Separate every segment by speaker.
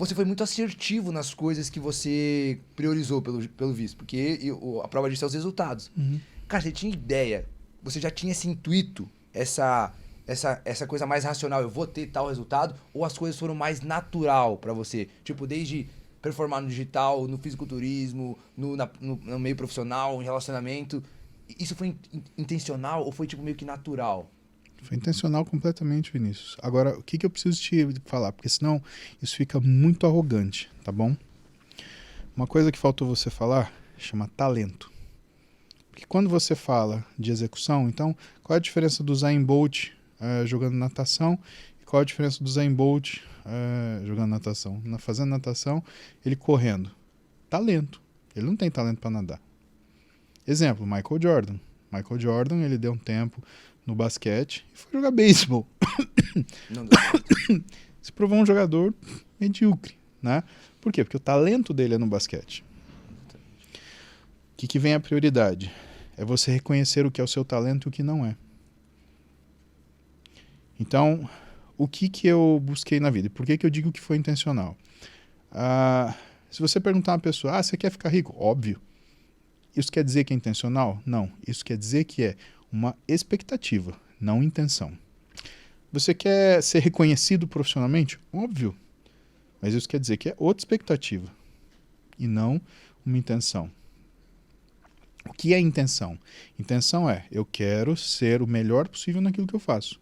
Speaker 1: você foi muito assertivo nas coisas que você priorizou, pelo visto, porque a prova disso é os resultados.
Speaker 2: Uhum.
Speaker 1: Cara, você tinha ideia, você já tinha esse intuito, essa coisa mais racional, eu vou ter tal resultado, ou as coisas foram mais natural pra você? Tipo, desde performar no digital, no fisiculturismo, no meio profissional, em relacionamento. Isso foi intencional ou foi tipo meio que natural?
Speaker 2: Foi intencional completamente, Vinícius. Agora, o que eu preciso te falar? Porque senão isso fica muito arrogante, tá bom? Uma coisa que faltou você falar chama talento. Porque quando você fala de execução, então, qual é a diferença do Usain Bolt jogando natação e qual é a diferença do Usain Bolt jogando natação? Fazendo natação, ele correndo. Talento. Ele não tem talento para nadar. Exemplo, Michael Jordan. Michael Jordan, ele deu um tempo no basquete e foi jogar beisebol.
Speaker 1: Não deu certo.
Speaker 2: Se provou um jogador medíocre, né? Por quê? Porque o talento dele é no basquete. O que vem a prioridade? É você reconhecer o que é o seu talento e o que não é. Então, o que eu busquei na vida? E por que eu digo que foi intencional? Se você perguntar a uma pessoa, você quer ficar rico? Óbvio. Isso quer dizer que é intencional? Não. Isso quer dizer que é uma expectativa, não intenção. Você quer ser reconhecido profissionalmente? Óbvio. Mas isso quer dizer que é outra expectativa e não uma intenção. O que é intenção? Intenção é, eu quero ser o melhor possível naquilo que eu faço.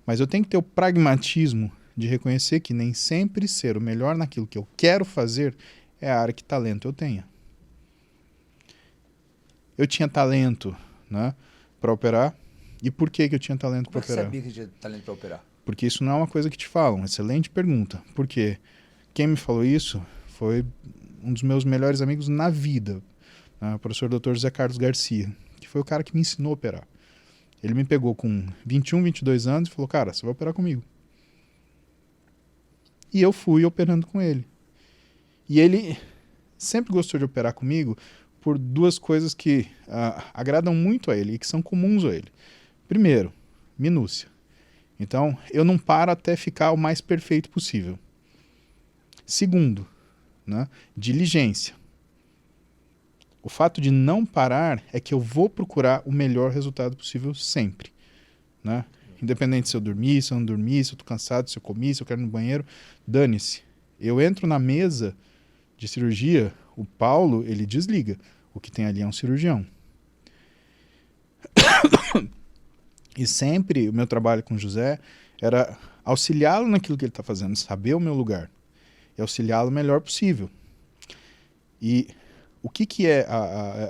Speaker 2: Mas eu tenho que ter o pragmatismo de reconhecer que nem sempre ser o melhor naquilo que eu quero fazer é a área que talento eu tenha. Eu tinha talento, né, para operar. E por que eu tinha talento para operar?
Speaker 1: Como é que você sabia que tinha talento para operar?
Speaker 2: Porque isso não é uma coisa que te falam. Excelente pergunta. Porque quem me falou isso foi um dos meus melhores amigos na vida, né, o professor Dr. José Carlos Garcia, que foi o cara que me ensinou a operar. Ele me pegou com 21, 22 anos e falou, cara, você vai operar comigo. E eu fui operando com ele. E ele sempre gostou de operar comigo por duas coisas que agradam muito a ele e que são comuns a ele. Primeiro, minúcia. Então, eu não paro até ficar o mais perfeito possível. Segundo, né, diligência. O fato de não parar é que eu vou procurar o melhor resultado possível sempre, né? Independente se eu dormi, se eu não dormi, se eu tô cansado, se eu comi, se eu quero ir no banheiro, dane-se. Eu entro na mesa de cirurgia, o Paulo, ele desliga. O que tem ali é um cirurgião. E sempre o meu trabalho com o José era auxiliá-lo naquilo que ele está fazendo, saber o meu lugar e auxiliá-lo o melhor possível. E o que é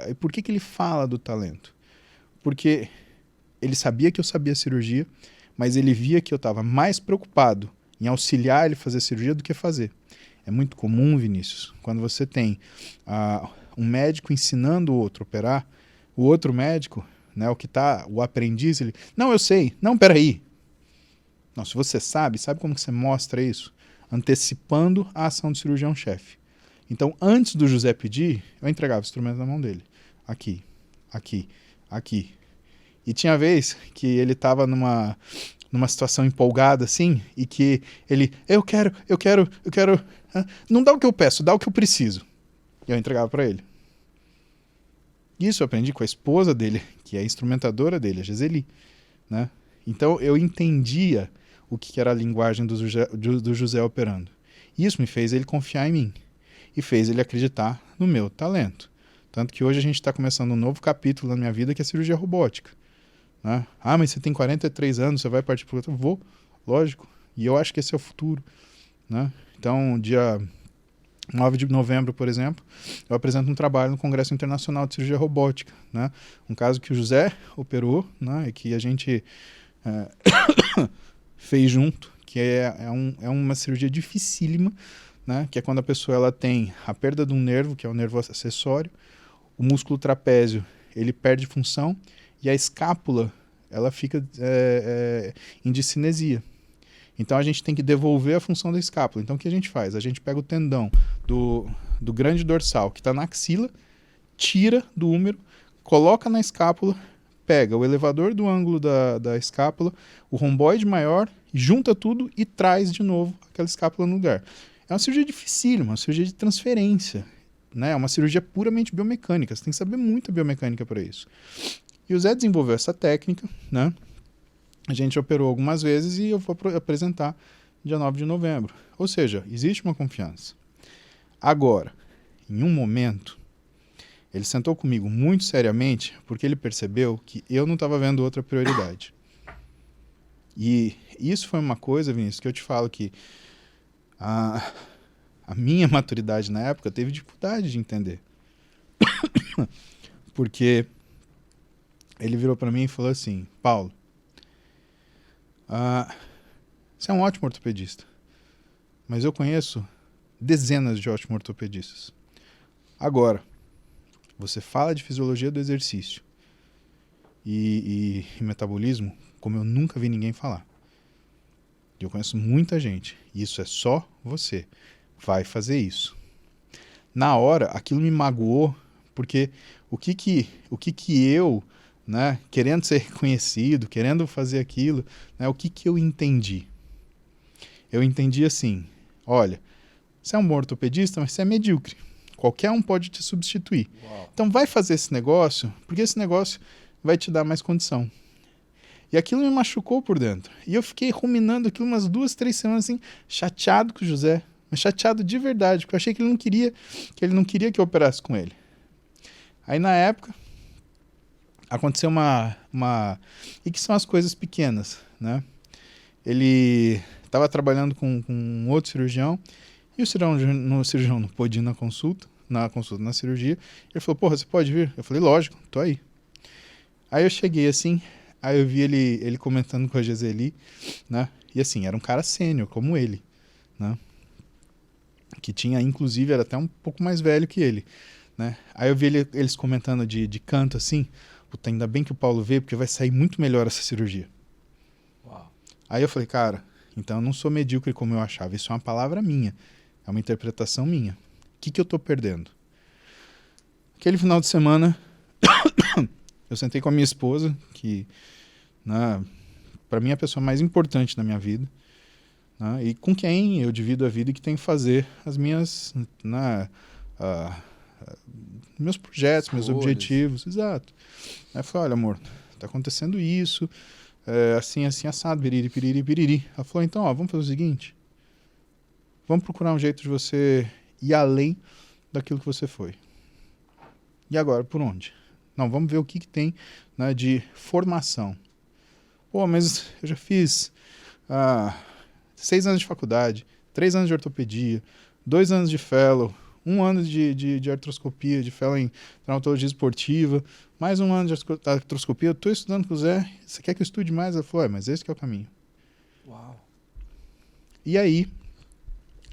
Speaker 2: e por que ele fala do talento? Porque ele sabia que eu sabia cirurgia, mas ele via que eu estava mais preocupado em auxiliar ele a fazer cirurgia do que fazer. É muito comum, Vinícius, quando você tem um médico ensinando o outro a operar, o outro médico, né, o aprendiz, ele, não, eu sei, não, peraí. Não, se você sabe como que você mostra isso? Antecipando a ação do cirurgião-chefe. Então, antes do José pedir, eu entregava o instrumento na mão dele. Aqui, aqui, aqui. E tinha vez que ele estava numa situação empolgada assim, e que ele, eu quero, não dá o que eu peço, dá o que eu preciso. E eu entregava para ele. Isso eu aprendi com a esposa dele, que é a instrumentadora dele, a Giseli, né? Então eu entendia o que era a linguagem do José operando. Isso me fez ele confiar em mim e fez ele acreditar no meu talento. Tanto que hoje a gente está começando um novo capítulo na minha vida, que é a cirurgia robótica, né? Mas você tem 43 anos, você vai partir para o outro? Vou, lógico. E eu acho que esse é o futuro, né? Então, dia 9 de novembro, por exemplo, eu apresento um trabalho no Congresso Internacional de Cirurgia Robótica, né? Um caso que o José operou, né? E que a gente fez junto, que é uma cirurgia dificílima, né? Que é quando a pessoa ela tem a perda de um nervo, que é o nervo acessório, o músculo trapézio ele perde função e a escápula ela fica em discinesia. Então a gente tem que devolver a função da escápula. Então o que a gente faz? A gente pega o tendão do grande dorsal que está na axila, tira do húmero, coloca na escápula, pega o elevador do ângulo da escápula, o romboide maior, junta tudo e traz de novo aquela escápula no lugar. É uma cirurgia dificílima, uma cirurgia de transferência, né? É uma cirurgia puramente biomecânica. Você tem que saber muita biomecânica para isso. E o Zé desenvolveu essa técnica, né? A gente operou algumas vezes e eu vou apresentar dia 9 de novembro. Ou seja, existe uma confiança. Agora, em um momento, ele sentou comigo muito seriamente porque ele percebeu que eu não estava vendo outra prioridade. E isso foi uma coisa, Vinícius, que eu te falo que a minha maturidade na época teve dificuldade de entender. Porque ele virou para mim e falou assim: Paulo, você é um ótimo ortopedista, mas eu conheço dezenas de ótimos ortopedistas. Agora, você fala de fisiologia do exercício e metabolismo como eu nunca vi ninguém falar. Eu conheço muita gente. Isso é só você. Vai fazer isso. Na hora, aquilo me magoou, porque o que eu, né, querendo ser reconhecido, querendo fazer aquilo, né, o que eu entendi? Eu entendi assim: olha, você é um bom ortopedista, mas você é medíocre. Qualquer um pode te substituir.
Speaker 1: Uau.
Speaker 2: Então vai fazer esse negócio, porque esse negócio vai te dar mais condição. E aquilo me machucou por dentro. E eu fiquei ruminando aquilo umas 2, 3 semanas assim, chateado com o José. Mas chateado de verdade, porque eu achei que ele não queria que eu operasse com ele. Aí na época, aconteceu uma... E que são as coisas pequenas, né? Ele estava trabalhando com um outro cirurgião, e o cirurgião não pôde ir na cirurgia. Ele falou: porra, você pode vir? Eu falei: lógico, tô aí. Aí eu cheguei assim, aí eu vi ele comentando com a Giseli, né? E assim, era um cara sênior, como ele, né? Que tinha, inclusive, era até um pouco mais velho que ele, né? Aí eu vi eles comentando de canto assim: puta, ainda bem que o Paulo veio, porque vai sair muito melhor essa cirurgia.
Speaker 1: Uau.
Speaker 2: Aí eu falei: cara, então eu não sou medíocre como eu achava, isso é uma palavra minha, é uma interpretação minha. O que eu tô perdendo? Aquele final de semana, eu sentei com a minha esposa, que, né, para mim é a pessoa mais importante na minha vida, né, e com quem eu divido a vida e que tenho que fazer as minhas, né, meus projetos, meus objetivos, exato. Aí eu falei: olha, amor, tá acontecendo isso, assim, assim, assado, piriri, piriri, piriri. Ela falou: então, ó, vamos fazer o seguinte, vamos procurar um jeito de você ir além daquilo que você foi. E agora, por onde? Não, vamos ver o que tem, né, de formação. Pô, mas eu já fiz 6 anos de faculdade, 3 anos de ortopedia, 2 anos de fellow, 1 ano de artroscopia, de fellow em traumatologia esportiva, mais 1 ano de artroscopia. Eu estou estudando com o Zé. Você quer que eu estude mais? Ela falou: mas esse que é o caminho.
Speaker 1: Uau. E
Speaker 2: aí,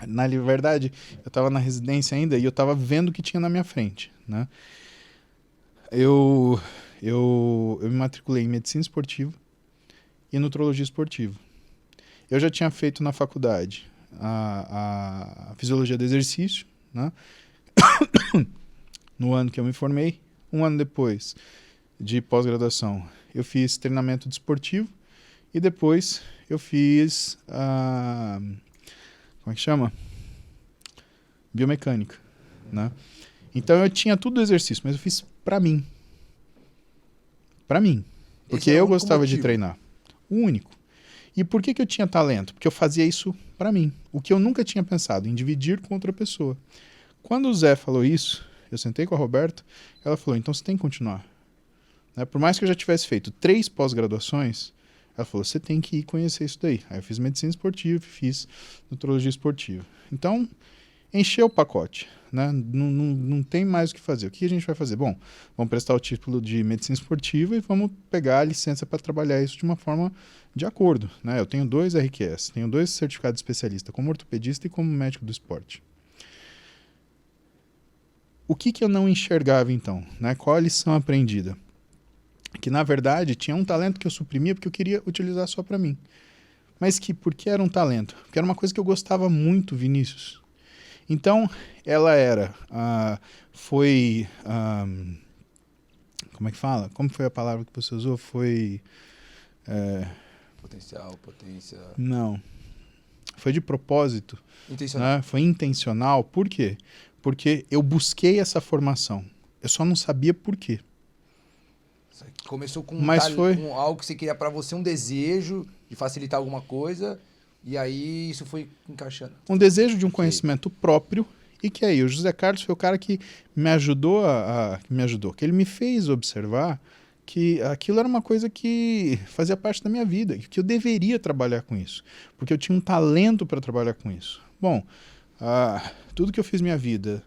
Speaker 2: na verdade, eu estava na residência ainda e eu estava vendo o que tinha na minha frente, né? Eu me matriculei em medicina esportiva e nutrologia esportiva. Eu já tinha feito na faculdade a fisiologia do exercício, né? No ano que eu me formei. 1 ano depois de pós-graduação, eu fiz treinamento desportivo e depois eu fiz como é que chama? Biomecânica, né? Então eu tinha tudo do exercício, mas eu fiz pra mim. Pra mim. Porque eu gostava de treinar. O único. E por que eu tinha talento? Porque eu fazia isso pra mim. O que eu nunca tinha pensado, em dividir com outra pessoa. Quando o Zé falou isso, eu sentei com a Roberta, ela falou: então você tem que continuar. Né? Por mais que eu já tivesse feito 3 pós-graduações, ela falou: você tem que ir conhecer isso daí. Aí eu fiz medicina esportiva, fiz nutrologia esportiva. Então, encheu o pacote, né? Não tem mais o que fazer. O que a gente vai fazer? Bom, vamos prestar o título de medicina esportiva e vamos pegar a licença para trabalhar isso de uma forma de acordo, né? Eu tenho 2 RQS, tenho 2 certificados de especialista, como ortopedista e como médico do esporte. O que eu não enxergava então, né? Qual a lição aprendida? Que na verdade tinha um talento que eu suprimia porque eu queria utilizar só para mim. Mas que por que era um talento? Porque era uma coisa que eu gostava muito, Vinícius. Então, ela foi, como é que fala? Como foi a palavra que você usou? Foi...
Speaker 1: Potencial, potência...
Speaker 2: Não. foi de propósito,
Speaker 1: Intencional.
Speaker 2: né? Foi intencional. Por quê? Porque eu busquei essa formação. Eu só não sabia por quê.
Speaker 1: Começou com,
Speaker 2: Mas foi...
Speaker 1: com algo que você queria pra você, um desejo de facilitar alguma coisa, e aí isso foi encaixando.
Speaker 2: Um desejo de um conhecimento próprio, e que aí o José Carlos foi o cara que me ajudou que ele me fez observar que aquilo era uma coisa que fazia parte da minha vida, que eu deveria trabalhar com isso, porque eu tinha um talento para trabalhar com isso. Bom, tudo que eu fiz minha vida,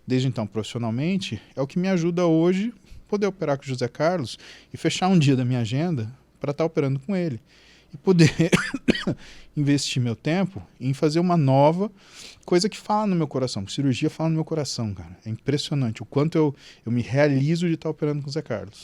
Speaker 2: desde então profissionalmente, é o que me ajuda hoje poder operar com o José Carlos e fechar um dia da minha agenda para estar operando com ele. E poder investir meu tempo em fazer uma nova coisa que fala no meu coração. Cirurgia fala no meu coração, cara. É impressionante o quanto eu me realizo de estar operando com o Zé Carlos.